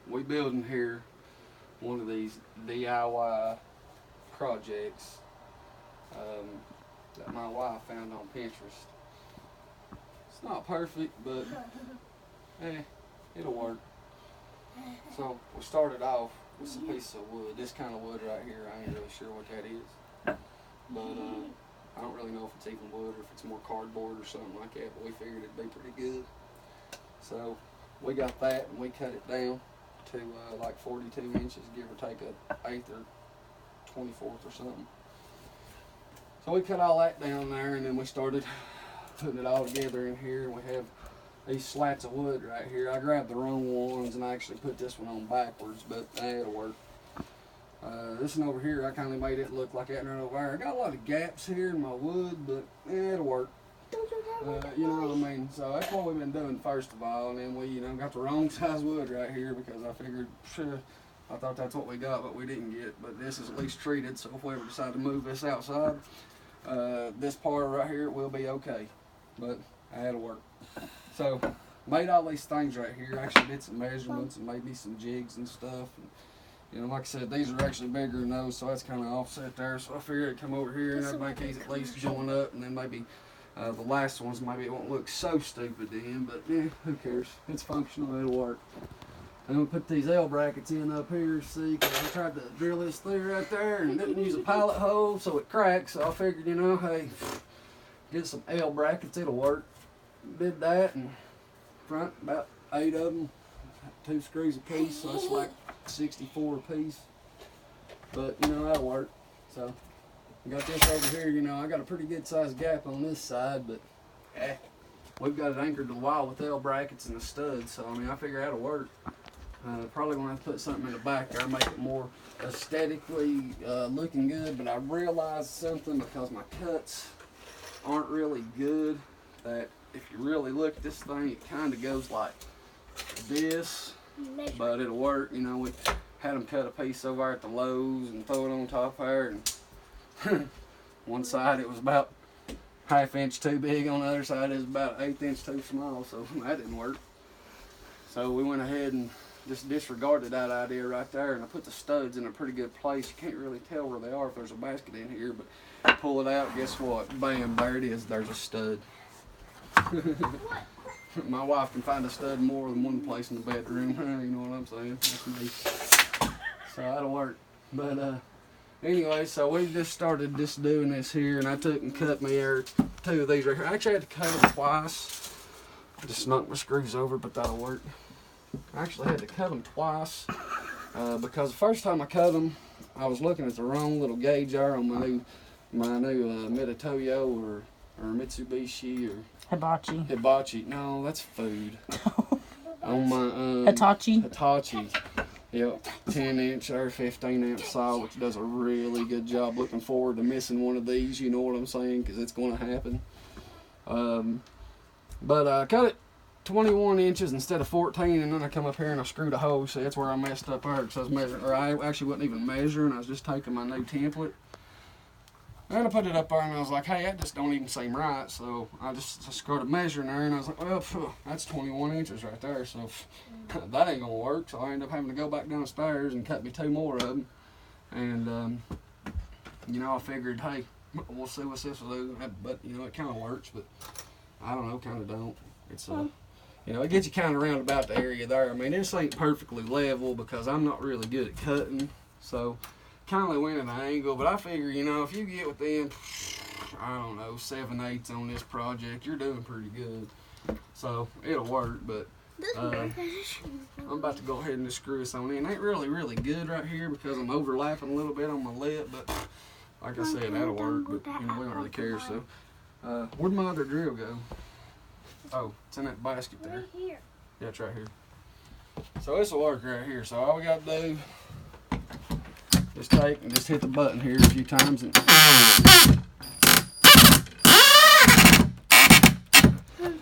we building here one of these DIY projects that my wife found on Pinterest. It's not perfect, but it'll work. So we started off with a piece of wood. This kind of wood right here, I ain't really sure what that is. But I don't really know if it's even wood or if it's more cardboard or something like that, but we figured it'd be pretty good. So we got that and we cut it down to like 42 inches, give or take an eighth or 24th or something. So we cut all that down there, and then we started putting it all together in here. We have these slats of wood right here. I grabbed the wrong ones and I actually put this one on backwards, but it'll work. This one over here, I kind of made it look like that right over there. I got a lot of gaps here in my wood, but it'll work. You know what I mean? So that's what we've been doing first of all, and then we, got the wrong size wood right here because I figured, I thought that's what we got, but we didn't get. But this is at least treated, so if we ever decide to move this outside, this part right here will be okay. But that'll work. So made all these things right here. Actually did some measurements and made me some jigs and stuff. And, like I said, these are actually bigger than those, so that's kind of offset there. So I figured I'd come over here and I'd make these at least join up, and then maybe the last ones, maybe it won't look so stupid then, but who cares? It's functional, it'll work. I'm going to put these L brackets in up here, see, because I tried to drill this through right there and didn't use a pilot hole, so it cracked. So I figured, hey, get some L brackets, it'll work. Did that, and front, about 8 of them, 2 screws a piece, so that's like 64 a piece. But, that'll work. So I got this over here, I got a pretty good sized gap on this side, but we've got it anchored to the wall with L brackets and the studs, so I figure that'll work. Probably gonna have to put something in the back there, make it more aesthetically looking good, but I realized something because my cuts aren't really good, that if you really look at this thing, it kind of goes like this, but it'll work. We had them cut a piece over at the Lowe's and throw it on top there, and one side it was about ½ inch too big, on the other side it was about 1/8 inch too small, so that didn't work. So we went ahead and just disregarded that idea right there, and I put the studs in a pretty good place. You can't really tell where they are if there's a basket in here, but pull it out, guess what? Bam, there it is, there's a stud. My wife can find a stud more than one place in the bedroom, you know what I'm saying? That's me. So that'll work. But anyway, so we just started just doing this here, and I took and cut me 2 of these right here. I actually had to cut them twice. I just knocked my screws over, but that'll work. I actually had to cut them twice because the first time I cut them, I was looking at the wrong little gauge there on my new Meditoyo or Mitsubishi or Hibachi. No, that's food. On my Hitachi. Yep, 10 inch or 15 amp saw, which does a really good job. Looking forward to missing one of these, you know what I'm saying, because it's going to happen. But I cut it 21 inches instead of 14, and then I come up here and I screwed a hole. See, that's where I messed up there, because I was measuring, or I actually wasn't even measuring, I was just taking my new template. And I put it up there and I was like, hey, that just don't even seem right. So I just started measuring there, and I was like, well, that's 21 inches right there. So that ain't gonna work. So I ended up having to go back downstairs and cut me 2 more of them. And, I figured, hey, we'll see what this will do. But, it kind of works, but I don't know, kind of don't. It's, it gets you kind of around about the area there. This ain't perfectly level because I'm not really good at cutting. So kind of went at an angle, but I figure, if you get within, 7/8 on this project, you're doing pretty good. So it'll work, but I'm about to go ahead and just screw this on in. It ain't really good right here because I'm overlapping a little bit on my lip, but like I said, that'll work, but we don't really care. So where'd my other drill go? Oh, it's in that basket there. Right here. Yeah, it's right here. So this will work right here. So all we got to do, just take and just hit the button here a few times, and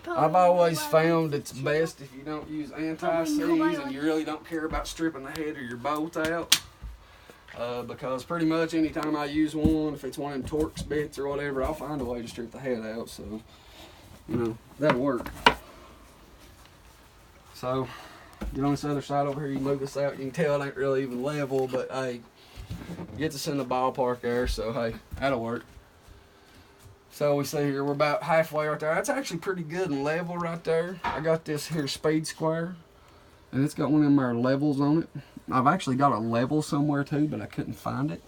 I've always found it's best if you don't use anti-seize and you really don't care about stripping the head or your bolt out, because pretty much anytime I use one, if it's one of them Torx bits or whatever, I'll find a way to strip the head out. So that'll work. So Get on this other side over here. You can move this out. You can tell it ain't really even level, but hey, gets us in the ballpark there. So hey, that'll work. So we see here we're about halfway right there. That's actually pretty good and level right there. I got this here speed square, and it's got one of them there levels on it. I've actually got a level somewhere too, but I couldn't find it.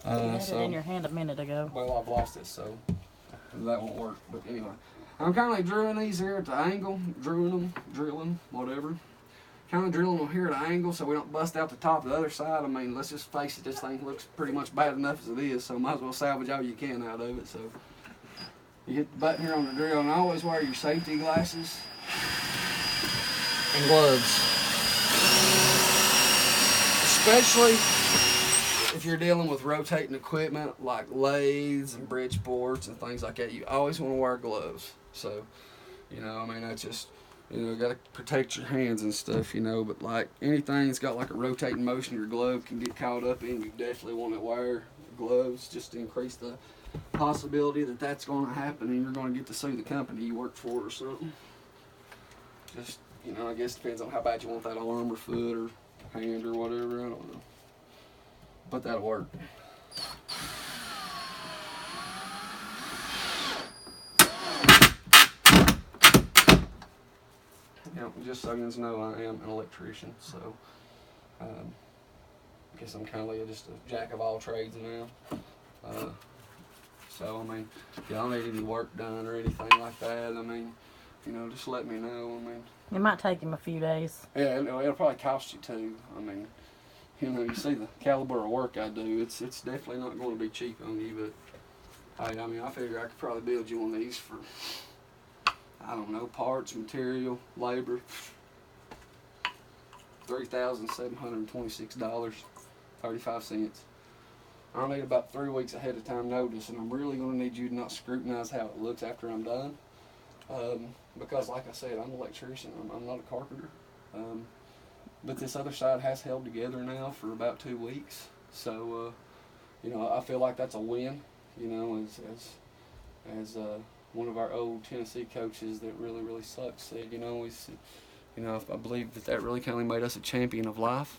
You had it in your hand a minute ago. Well, I've lost it, so that won't work. But anyway, I'm kind of like drilling these here at the angle, drilling, whatever. Kind of drilling them here at an angle so we don't bust out the top of the other side. I mean, let's just face it, this thing looks pretty much bad enough as it is, so might as well salvage all you can out of it. So you hit the button here on the drill, and always wear your safety glasses and gloves. Especially if you're dealing with rotating equipment like lathes and Bridgeports and things like that, you always want to wear gloves. So, you know, I mean, that's just, you know, got to protect your hands and stuff, you know, but like anything that's got like a rotating motion your glove can get caught up in, you definitely want to wear gloves just to increase the possibility that that's going to happen and you're going to get to sue the company you work for or something. Just, you know, I guess it depends on how bad you want that arm or foot or hand or whatever, I don't know. But that'll work. You know, just so you know, I am an electrician, so I guess I'm kind of just a jack of all trades now. So, I mean, if y'all need any work done or anything like that, I mean, you know, just let me know. I mean, it might take him a few days. Yeah, it'll probably cost you too. I mean, you know, you see the caliber of work I do, it's definitely not going to be cheap on you, but hey, I mean, I figure I could probably build you one of these for, I don't know, parts, material, labor, $3,726.35. I'll need about 3 weeks ahead of time notice, and I'm really going to need you to not scrutinize how it looks after I'm done. Because like I said, I'm an electrician, I'm not a carpenter. But this other side has held together now for about 2 weeks. So, you know, I feel like that's a win, you know, as one of our old Tennessee coaches that really sucks said, you know, I believe that really kind of made us a champion of life.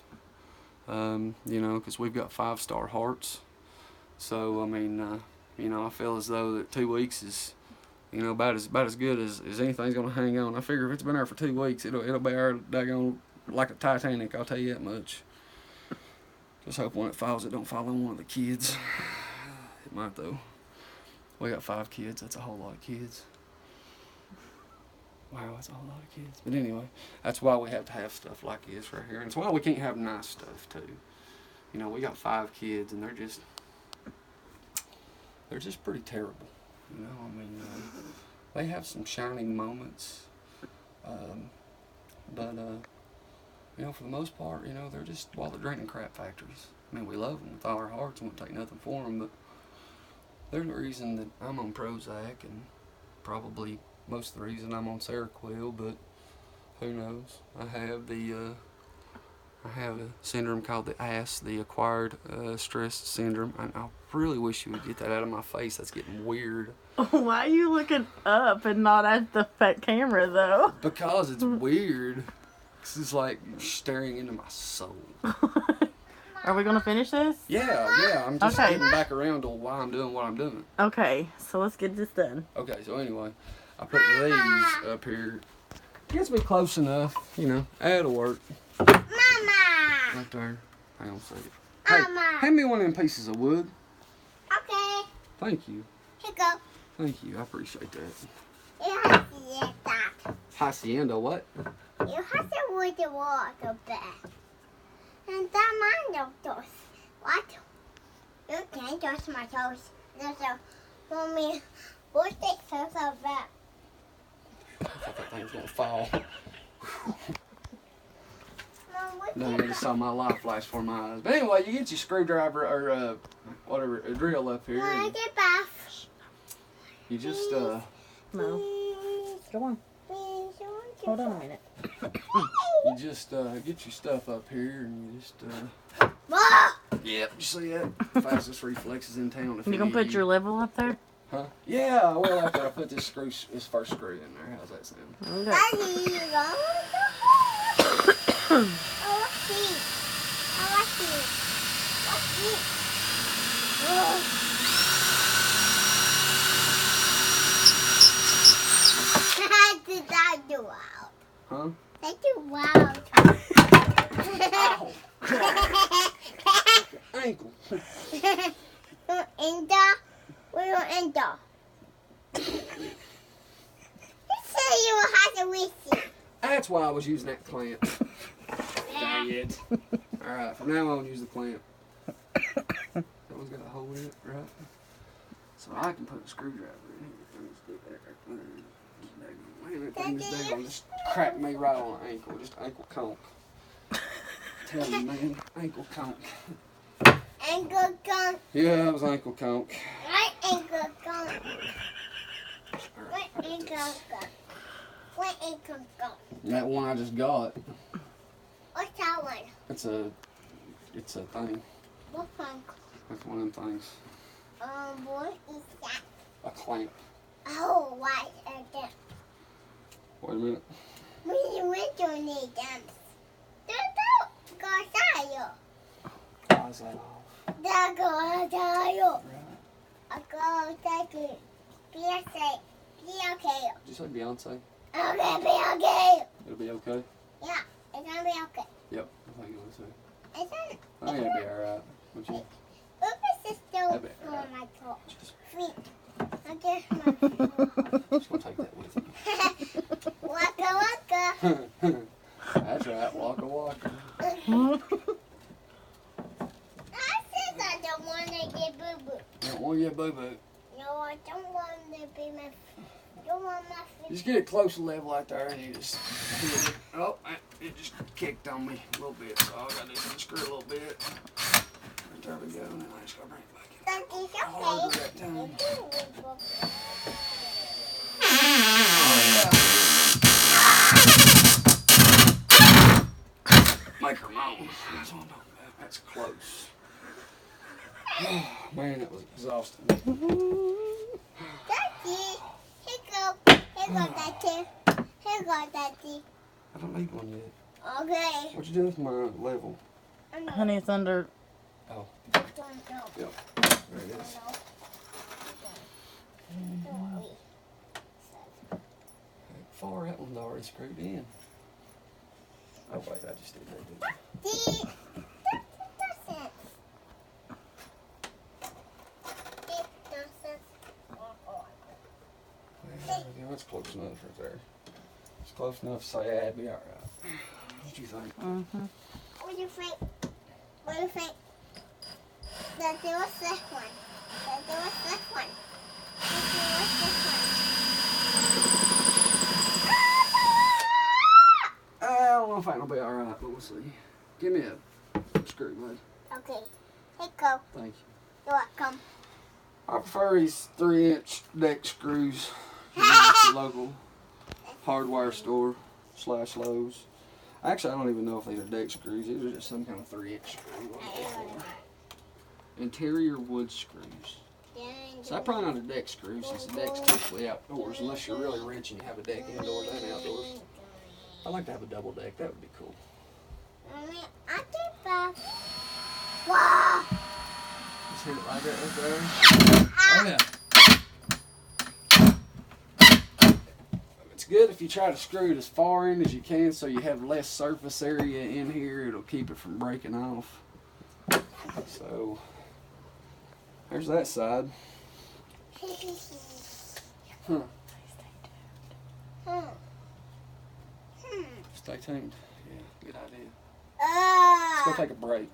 You know, because we've got 5-star hearts. So, I mean, you know, I feel as though that 2 weeks is, you know, about as good as anything's going to hang on. I figure if it's been there for 2 weeks, it'll be our daggone like a Titanic, I'll tell you that much. Just hope when it falls, it don't fall on one of the kids. It might, though. We got 5 kids. That's a whole lot of kids. Wow, that's a whole lot of kids. But anyway, that's why we have to have stuff like this right here. And it's why we can't have nice stuff, too. You know, we got 5 kids, and they're just pretty terrible. You know, I mean, they have some shining moments. But you know, for the most part, you know, they're just wallet draining crap factories. I mean, we love them with all our hearts and won't take nothing for them, but there's a reason that I'm on Prozac, and probably most of the reason I'm on Seroquel, but who knows? I have a syndrome called the ASS, the acquired stress syndrome. I really wish you would get that out of my face. That's getting weird. Why are you looking up and not at the camera, though? Because it's weird. It's like staring into my soul. Are we going to finish this? Yeah. I'm just getting back around to why I'm doing what I'm doing. Okay, so let's get this done. Okay, so anyway, I put these up here. Gets me close enough, you know. That'll work. Mama! Right there. Hang on a second. Hey, hand me one of them pieces of wood. Okay. Thank you. Here you go. Thank you. I appreciate that. You have to get that. Hacienda, what? You have to wood the water back. And that man don't what? You can't touch my toes. No, so, Mommy, what's the toes of that? I thought that thing was going to fall. Mom, what's No, I just saw my life flash before my eyes. But anyway, you get your screwdriver or whatever, a drill up here. Wanna get bath? You just, No. Go on. Hold on a minute. you just get your stuff up here and you just, Yep, you see that? Fastest reflexes in town. You gonna put your level up there? Huh? Yeah, I will after I put this first screw in there. How's that sound? Okay. what's this? Oh, what's this? What's this? Oh. Did that do loud? Huh? That's too loud. Ow! Ankle. Enter. We're on enter. You said you had to listen. That's why I was using that clamp. Dang it. Alright, from now on, use the clamp. That one's got a hole in it, right? So I can put a screwdriver in here. Man, that thing is down. Just cracked me right on the ankle. Just ankle conk. Tell you, man. Ankle conk. Ankle conk. Yeah, that was ankle conk. Right ankle conk. What ankle conk? What ankle conk? That one I just got. What's that one? It's a thing. What conk? That's one of them things. What is that? A clamp. Oh, what is that? Wait a minute. We don't need them. Go tayo. Why is that off? Go tayo. Right. Go tayo. Beyonce. Be okay. Did you say Beyonce? Okay, be okay. It'll be okay? Yeah, it's gonna be okay. Yep. I think you want to say. It's gonna. I think it'll be alright. Would you? Oops, it's still That'd be on alright. my toe. Just Feet. I guess my feet. gonna take that with you. Waka waka. That's right. Waka waka. I said I don't want to get boo boo. You don't want to get boo-boo. No, I don't want to be my. Don't want my feet. Just get it close to level out there and you just hit it. Oh, it just kicked on me a little bit. So all I got to do is unscrew a little bit. Right there we go. And then I just got to bring it back in. That is Harder okay. that time. Make her moan. That's what I'm talking about. That's close. Oh, man, that was exhausting. Daddy, here go, Daddy. Here go, Daddy. I don't need one yet. Okay. What you doing with my level? Honey, it's under. Oh, Don't go. yep. There it is. How far that one's already screwed in. Oh, wait, I just did that, didn't I? It doesn't. There we go. That's close enough right there. It's close enough to say that'd be alright. What do you think? Mm-hmm. What do you think? What do you think? Daddy, what's this one? Daddy, what's this one? Daddy, what's this one? I don't know if that'll be alright, but we'll see. Give me a screw, bud. Okay. Here go. Thank you. You're welcome. I prefer these 3-inch deck screws. The local hardware store / Lowe's. Actually, I don't even know if these are deck screws. These are just some kind of 3-inch screw. Interior wood screws. So that's probably not a deck screw since the deck's typically outdoors, unless you're really rich and you have a deck indoors and outdoors. I'd like to have a double deck. That would be cool. Mommy, I did that. Wow. Just hit it like that right there. Oh yeah. It's good if you try to screw it as far in as you can so you have less surface area in here. It'll keep it from breaking off. So there's that side. Huh. Stay tuned. Yeah, good idea. Let's go take a break.